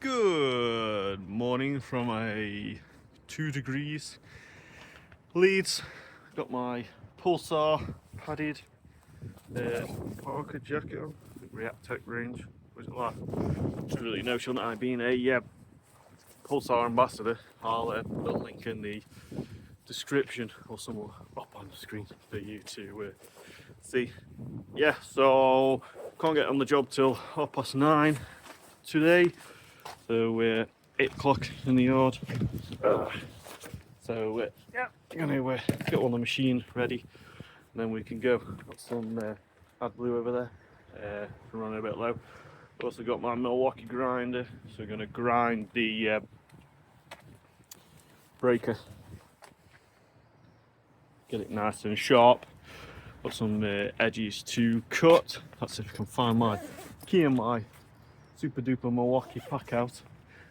Good morning from a 2 degrees Leeds. Got my Pulsar padded parka jacket on, React Tech range. What's it like? Don't really know, shouldn't I? Being a Pulsar ambassador, I'll put a link in the description or somewhere up on the screen for you to see. Yeah, so can't get on the job till 9:30 today. So we're 8 o'clock in the yard. So yeah, gonna get all the machine ready, and then we can go. Got some AdBlue over there, running a bit low. Also got my Milwaukee grinder, so we're gonna grind the breaker, get it nice and sharp. Got some edges to cut. That's if I can find my key in my super duper Milwaukee pack out.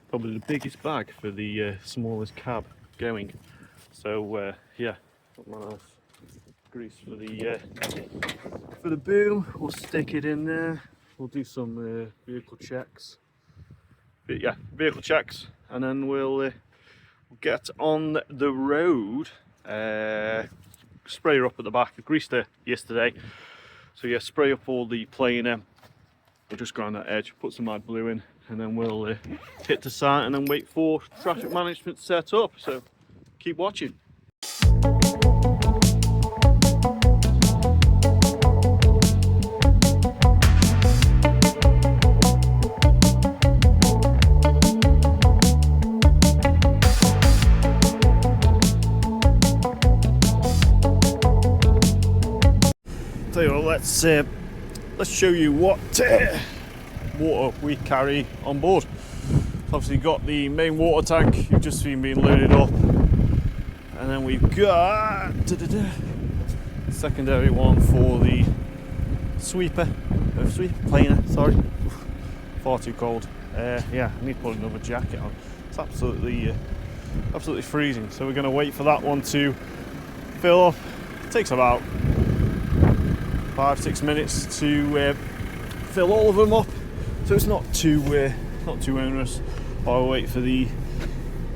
Probably the biggest bag for the smallest cab going. So yeah, got my nice grease for the boom. We'll stick it in there. We'll do some vehicle checks. But yeah, vehicle checks, and then we'll get on the road. Spray her up at the back. I greased her yesterday, so yeah, spray up all the planer. We'll just grind that edge, put some AdBlue in, and then we'll hit the site and then wait for traffic management to set up. So keep watching. Tell you what, let's show you what water we carry on board. Obviously got the main water tank you've just seen being loaded up, and then we've got secondary one for the sweeper planer. Sorry, far too cold. Yeah, I need to put another jacket on. It's absolutely freezing. So we're going to wait for that one to fill up. It takes about 5-6 minutes to fill all of them up, so it's not too onerous. I'll wait for the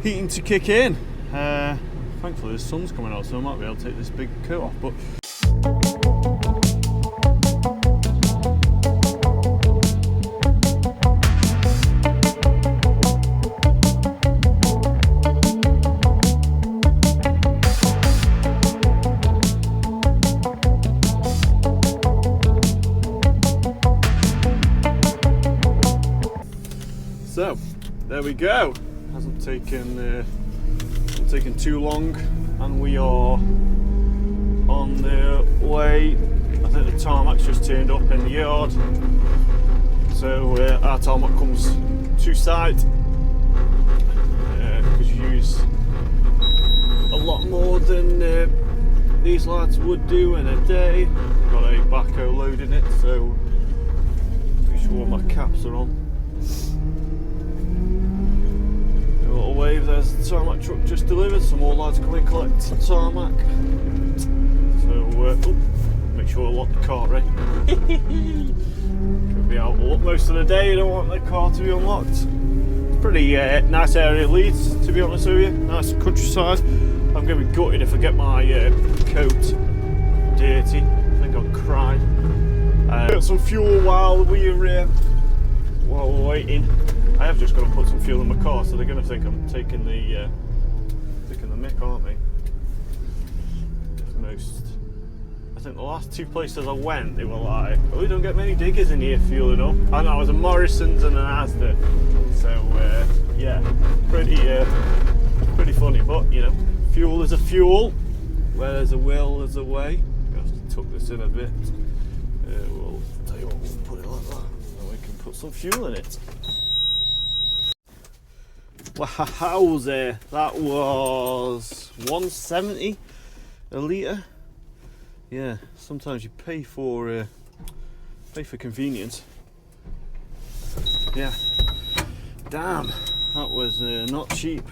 heating to kick in. Thankfully the sun's coming out, so I might be able to take this big coat off. But so there we go. Hasn't taken too long, and we are on the way. I think the tarmac's just turned up in the yard, so our tarmac comes to site because you use a lot more than these lads would do in a day. Got a backhoe loading it, so make sure my caps are on. Wave, there's the tarmac truck just delivered. Some more lads come and collect the tarmac. So make sure I lock the car, right? Could be out most of the day. You don't want the car to be unlocked. It's pretty nice area of Leeds, to be honest with you. Nice countryside. I'm going to be gutted if I get my coat dirty. I think I'll cry. Got some fuel while we're waiting. I have just got to put some fuel in my car, so they're going to think I'm taking the mick, aren't they? I think the last 2 places I went, they were like, "Oh, we don't get many diggers in here fueling up." And I was a Morrison's and an Asda, so yeah, pretty funny. But you know, fuel is a fuel. Where there's a will, there's a way. We have to tuck this in a bit. We'll tell you what, we'll put it like that, and we can put some fuel in it. Wow, that was 170 a litre. Yeah, sometimes you pay for convenience. Yeah, damn, that was not cheap.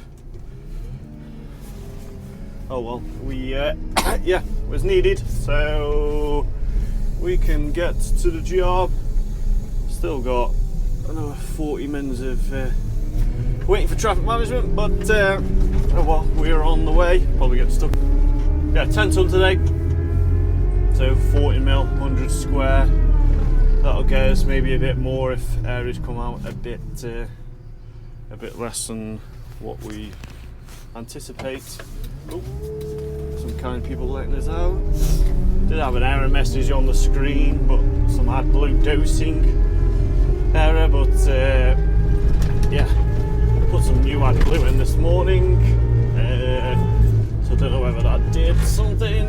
Oh well, we yeah, it was needed, so we can get to the job. Still got another 40 mins of waiting for traffic management, but oh well, we're on the way. Probably get stuck. Yeah, 10 ton today, so 40 mil, 100 square. That'll get us maybe a bit more if areas come out a bit less than what we anticipate. Oh, some kind people letting us out. Did have an error message on the screen, but some AdBlue dosing error. But yeah, put some new AdBlue in this morning, so I don't know whether that did something.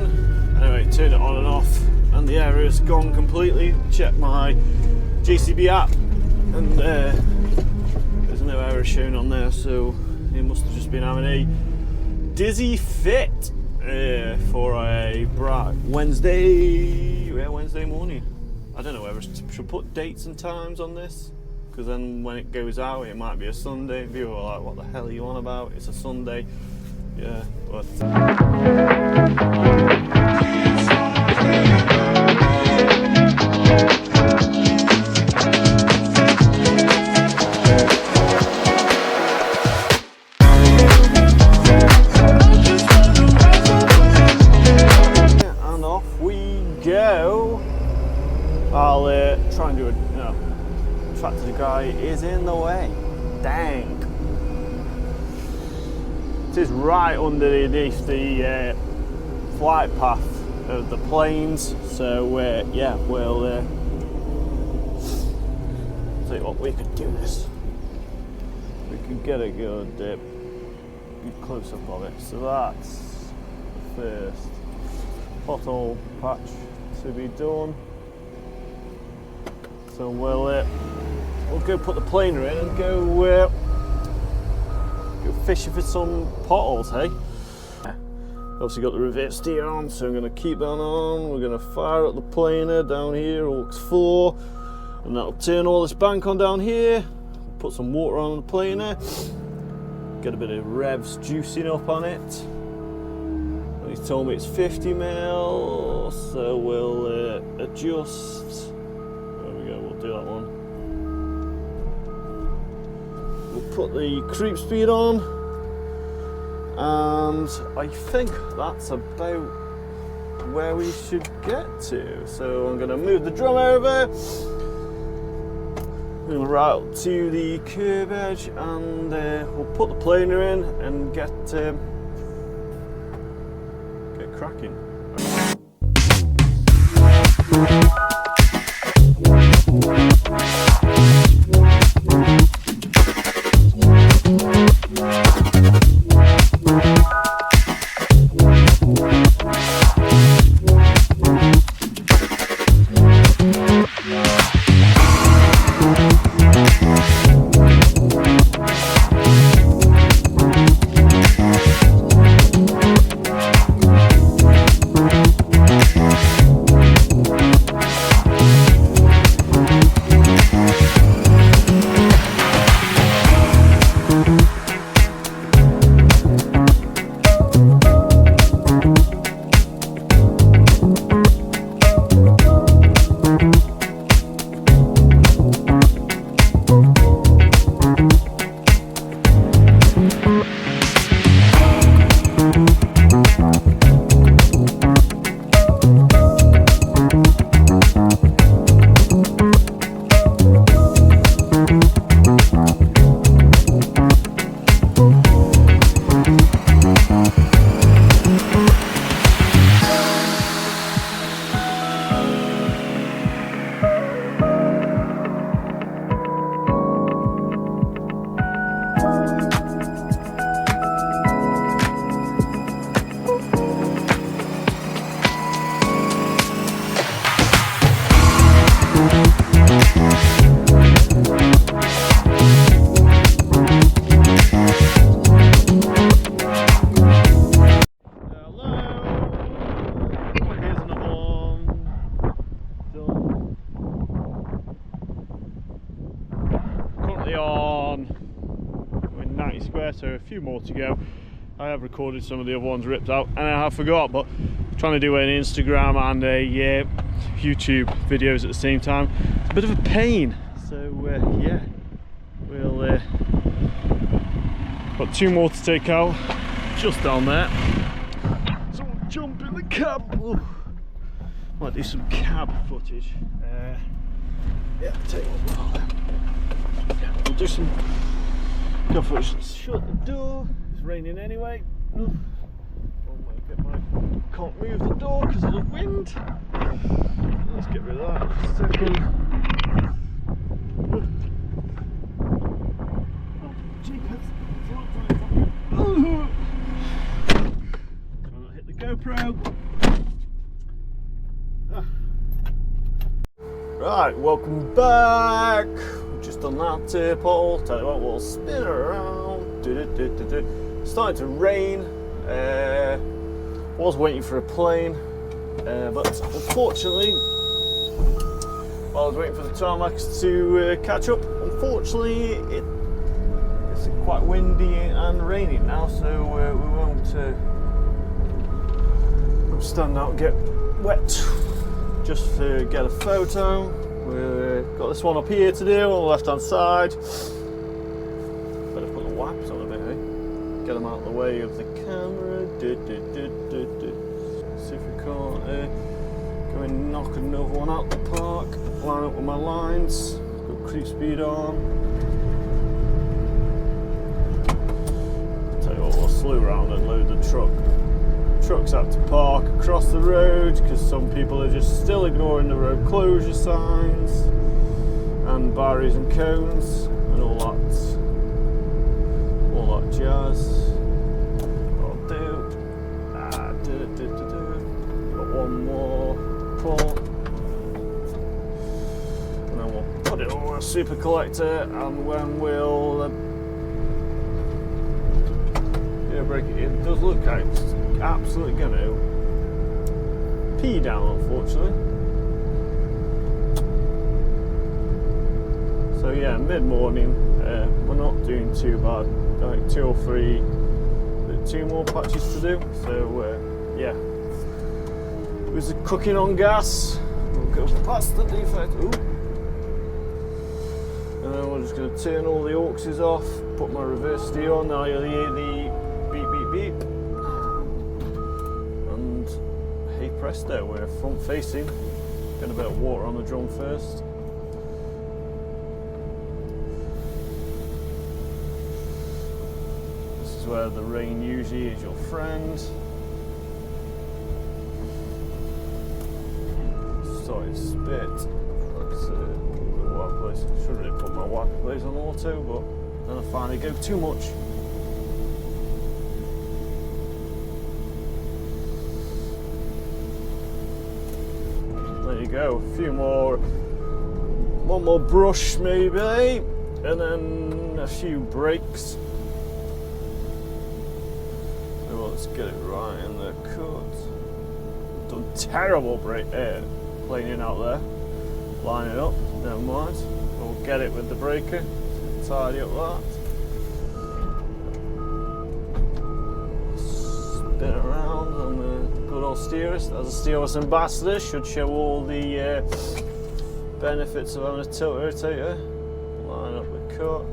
Anyway, turned it on and off, and the error is gone completely. Check my JCB app, and there's no error shown on there, so it must have just been having a dizzy fit for a bright Wednesday morning. I don't know whether I should put dates and times on this, because then when it goes out it might be a Sunday. People are like, what the hell are you on about? It's a Sunday. Yeah, but and off we go. I'll try and do a tractor guy is in the way. Dang. It is right underneath the flight path of the planes, so yeah, we'll see what we could do this. We could get a good close up of it. So that's the first pothole patch to be done. So we'll go put the planer in and go fishing for some potholes, hey? Obviously got the reverse steer on, so I'm going to keep that on. We're going to fire up the planer down here, aux 4, and that'll turn all this bank on down here. Put some water on the planer, get a bit of revs juicing up on it. And he's told me it's 50 mil, so we'll adjust. There we go, we'll do that one. We'll put the creep speed on, and I think that's about where we should get to. So I'm going to move the drum over, we'll route to the curb edge, and we'll put the planer in and get cracking. So a few more to go. I have recorded some of the other ones ripped out, and I have forgot, but I'm trying to do an Instagram and a YouTube videos at the same time. It's a bit of a pain, so yeah, we'll Got 2 more to take out, just down there. So we'll jump in the cab. Ooh. Might do some cab footage. Yeah, take one. Yeah, we'll do some cab footage. Let's shut the door. It's raining anyway. Can't move the door because of the wind. Let's get rid of that for a second. Try not hit the GoPro. Right, welcome back. We've just done that pothole. Tell you what, we'll spin around. Starting to rain. Was waiting for a plane, but unfortunately, while I was waiting for the tarmacs to catch up, unfortunately it's quite windy and raining now, so we won't stand out and get wet just to get a photo. We've got this one up here to do on the left hand side. Better put the wipes on a bit, eh? Get them out of the way of the camera. See if we can't go and knock another one out the park. Line up with my lines. Got creep speed on. Tell you what, we'll slew around and load the truck. Trucks have to park across the road because some people are just still ignoring the road closure signs and barriers and cones and all that jazz. Got one more pull, and then we'll put it on a super collector, and when we'll break it, it does look like it's absolutely going to pee down, unfortunately. So yeah, mid-morning, we're not doing too bad. I think 2 or 3. 2 more patches to do, so yeah. It was cooking on gas. We'll go past the defect. Ooh. And then we're just going to turn all the auxes off, put my reverse steer on. Now you'll hear the beep, beep, beep. And hey presto, we're front facing. Get a bit of water on the drum first. Where the rain usually is your friend. Starting to spit. That's the wiper place. Should really put my wiper place on auto, but then I finally go too much. There you go. A few more. One more brush maybe, and then a few breaks. Let's get it right in the cut. Done terrible planing out there. Line it up, never mind. We'll get it with the breaker. Tidy up that. Spin around on the good old steerers. As a steerless ambassador, should show all the benefits of having a tilt rotator. Line up the cut.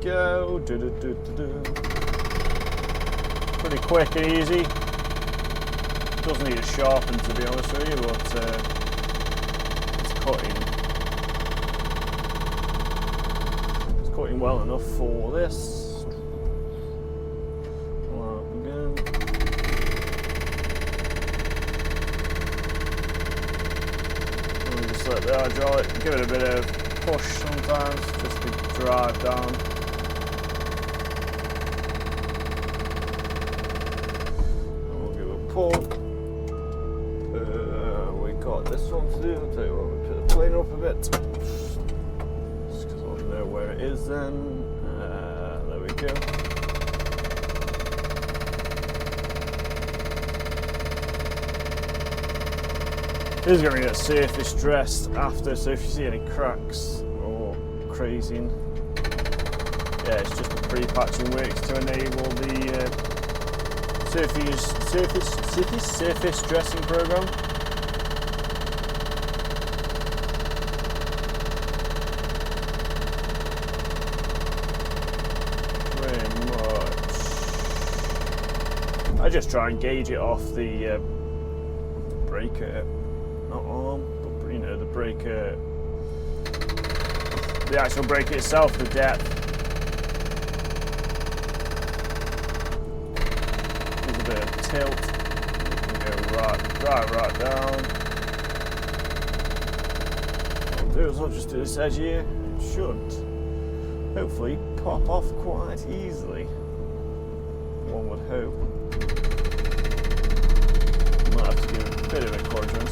Go. Pretty quick and easy. Doesn't need a sharpen, to be honest with you, but it's cutting. It's cutting well enough for this. Line up again. And just let the hydraulic give it a bit of push sometimes, just to drive down. We got this one to do. I'll tell you what, we'll put the planer up a bit. Just because I'll know where it is then. There we go. This is going to get surface dressed after, so if you see any cracks or crazing, yeah, it's just the pre-patching works to enable the surface dressing program. Pretty much. I just try and gauge it off the breaker, not arm, but you know, the breaker, the actual breaker itself, the depth. There's a bit of tilt. You can go right down. What I'll do is I'll just do this edge here. It should hopefully pop off quite easily. One would hope. Might have to give it a bit of encouragement.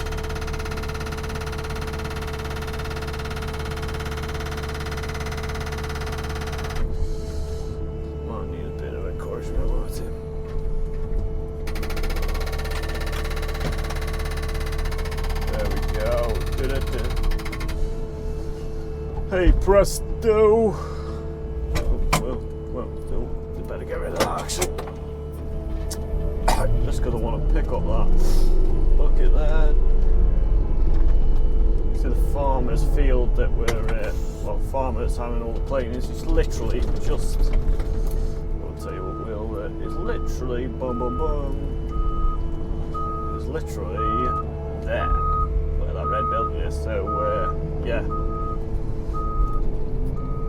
Might need a bit of encouragement, won't it? There we go. Hey presto! Well, still, we better get rid of that actually. Just because I want to pick up that bucket there. See the farmer's field that we're well, farmer that's having all the planings. It's literally just, I'll tell you what we'll, it's literally boom. It's literally there where that red building is. So yeah,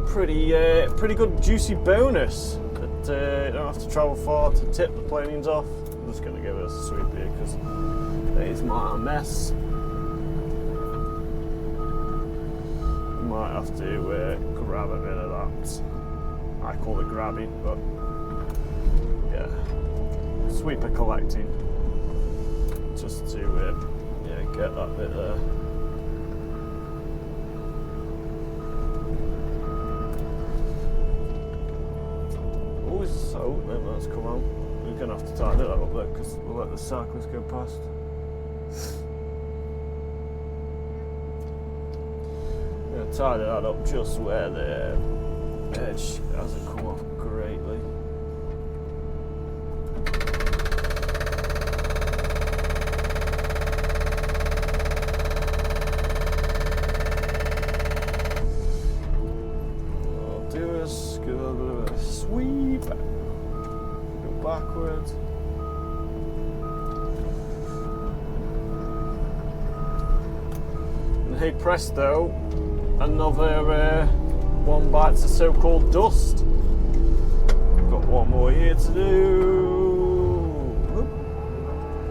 pretty good juicy bonus. But you don't have to travel far to tip the planings off. I'm just going to give it a sweep here because it is my mess. Might have to grab a bit of that. I call it grabbing, but yeah, sweeper collecting just to yeah, get that bit there. Oh, so then that's come on. We're going to have to tighten it up there because we'll let the cyclists go past. I'm going to tighten that up just where the edge hasn't come off greatly. What I'll do is give it a bit of a sweep. Backwards. And hey presto, another one bites the so-called dust. Got one more here to do.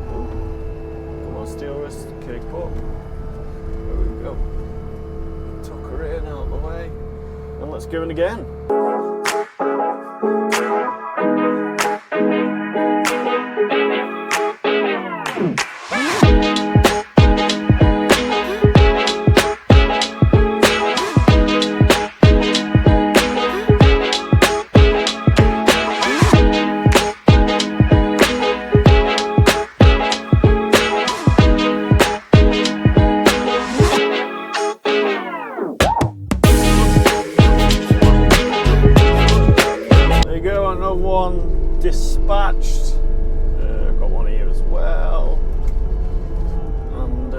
Come on, steel wrist, kick up. There we go. Tuck her in out of the way. And let's go in again. One dispatched. Got one here as well, and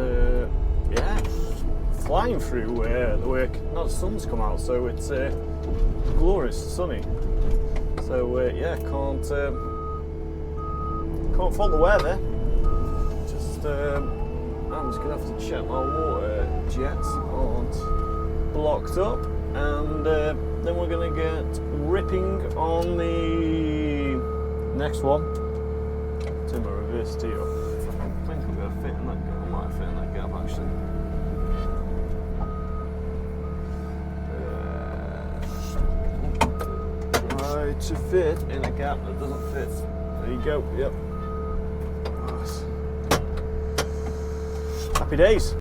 yeah, flying through the way now the sun's come out, so it's glorious sunny. So yeah, can't fault the weather. Just I'm just gonna have to check my water jets aren't blocked up, and then we're gonna get ripping on the next one. Turn my reverse tee off. I think I'm gonna fit in that gap. I might fit in that gap actually. Try to fit in a gap that doesn't fit. There you go. Yep. Nice. Happy days.